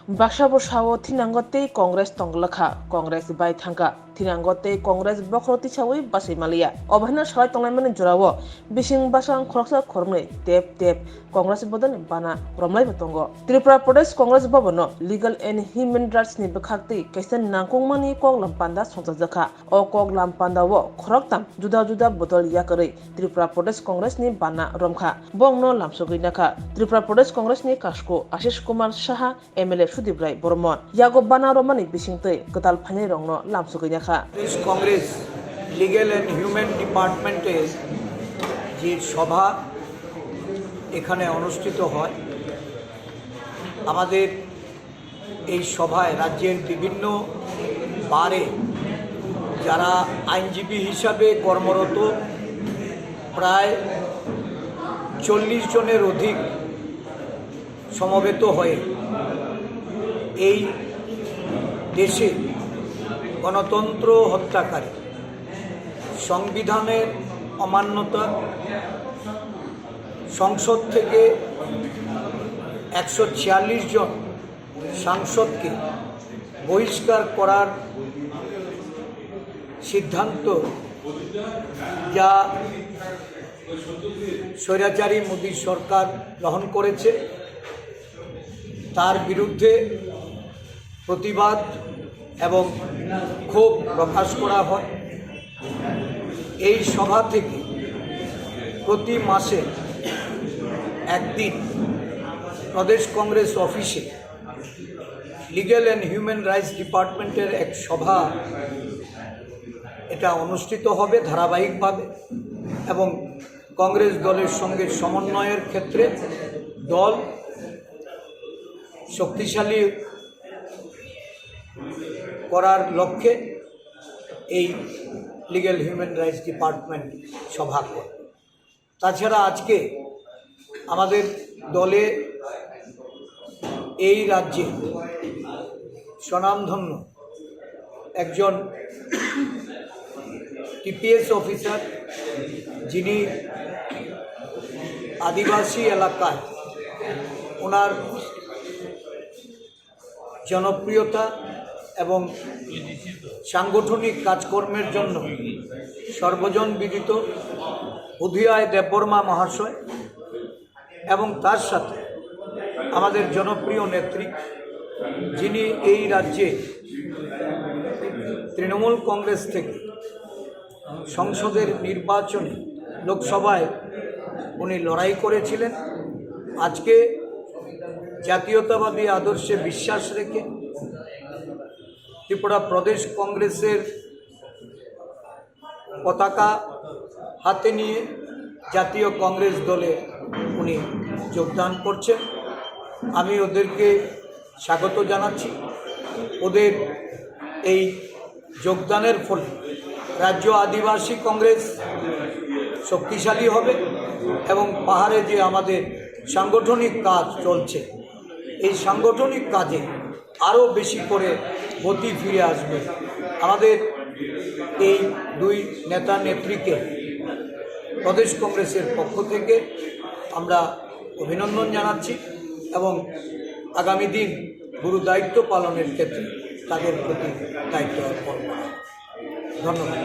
Bakshabo shawo tinangote Congress tonglakha Congress bai thangka tinangote Congress bokroti chawi basi malia obhana shalai tonglaimani jorawo bising basang khoroksa khormne tep Congress bodan bana romlai batongo Tripura Pradesh Congress bobono Legal and Human Rights ni bakhakti kaisen nangkongmani kok lampanda songjakha o kok lampanda wo khoroktam juda botol yakari Tripura Pradesh Congress ni bana romkha bongno lamsoginakha Tripura Pradesh Congress ni kasko Ashish Kumar Saha MLA Sudibrai Bormon Yago Bana Romani Bishingte Katal Phane Rongno Lamsuginakha Pradesh Congress Legal and Human Department যে সভা এখানে অনুষ্ঠিত হয় আমাদের এই সভায় রাজ্যের বিভিন্ন বারে যারা আইনজীবী হিসাবে কর্মরত প্রায় 40 জনের অধিক সমবেত হয়ে এই দেশে গণতন্ত্র হত্যাকারী সংবিধানের অমান্যতা সংসদ থেকে 146 জন সাংসদকে বহিষ্কার করার সিদ্ধান্ত যা স্বৈরাচারী মোদী সরকার গ্রহণ করেছে তার বিরুদ্ধে প্রতিবাদ এবং ক্ষোভ প্রকাশ করা হয় এই সভা থেকে প্রতি মাসে একদিন প্রদেশ কংগ্রেস অফিসে লিগ্যাল অ্যান্ড হিউম্যান রাইটস ডিপার্টমেন্টের এক সভা এটা অনুষ্ঠিত হবে ধারাবাহিকভাবে এবং কংগ্রেস দলের সঙ্গে সমন্বয়ের ক্ষেত্রে দল শক্তিশালী করার লক্ষ্যে এই লিগ্যাল হিউম্যান রাইটস ডিপার্টমেন্ট সভা করে তাছাড়া আজকে আমাদের দলে এই রাজ্যে স্বনামধন্য একজন টিপিএস অফিসার যিনি আদিবাসী এলাকায় ওনার জনপ্রিয়তা এবং সাংগঠনিক কাজকর্মের জন্য সর্বজন বিদিত উদয় দেববর্মা মহাশয় এবং তার সাথে আমাদের জনপ্রিয় নেত্রী যিনি এই রাজ্যে তৃণমূল কংগ্রেস থেকে সংসদের নির্বাচনে লোকসভায় উনি লড়াই করেছিলেন আজকে জাতীয়তাবাদী আদর্শে বিশ্বাস রেখে ত্রিপুরা প্রদেশ কংগ্রেসের পতাকা হাতে নিয়ে জাতীয় কংগ্রেস দলে উনি যোগদান করছেন আমি ওদেরকে স্বাগত জানাচ্ছি ওদের এই যোগদানের ফলে রাজ্য আদিবাসী কংগ্রেস শক্তিশালী হবে এবং পাহাড়ে যে আমাদের সাংগঠনিক কাজ চলছে এই সাংগঠনিক কাজে আরও বেশি করে গতি ফিরে আসবে আমাদের এই দুই নেতা নেত্রীকে প্রদেশ কংগ্রেসের পক্ষ থেকে আমরা অভিনন্দন জানাচ্ছি এবং আগামী দিন গুরু দায়িত্ব পালনের ক্ষেত্রে তাদের প্রতি দায়িত্ব অর্পণ করা ধন্যবাদ।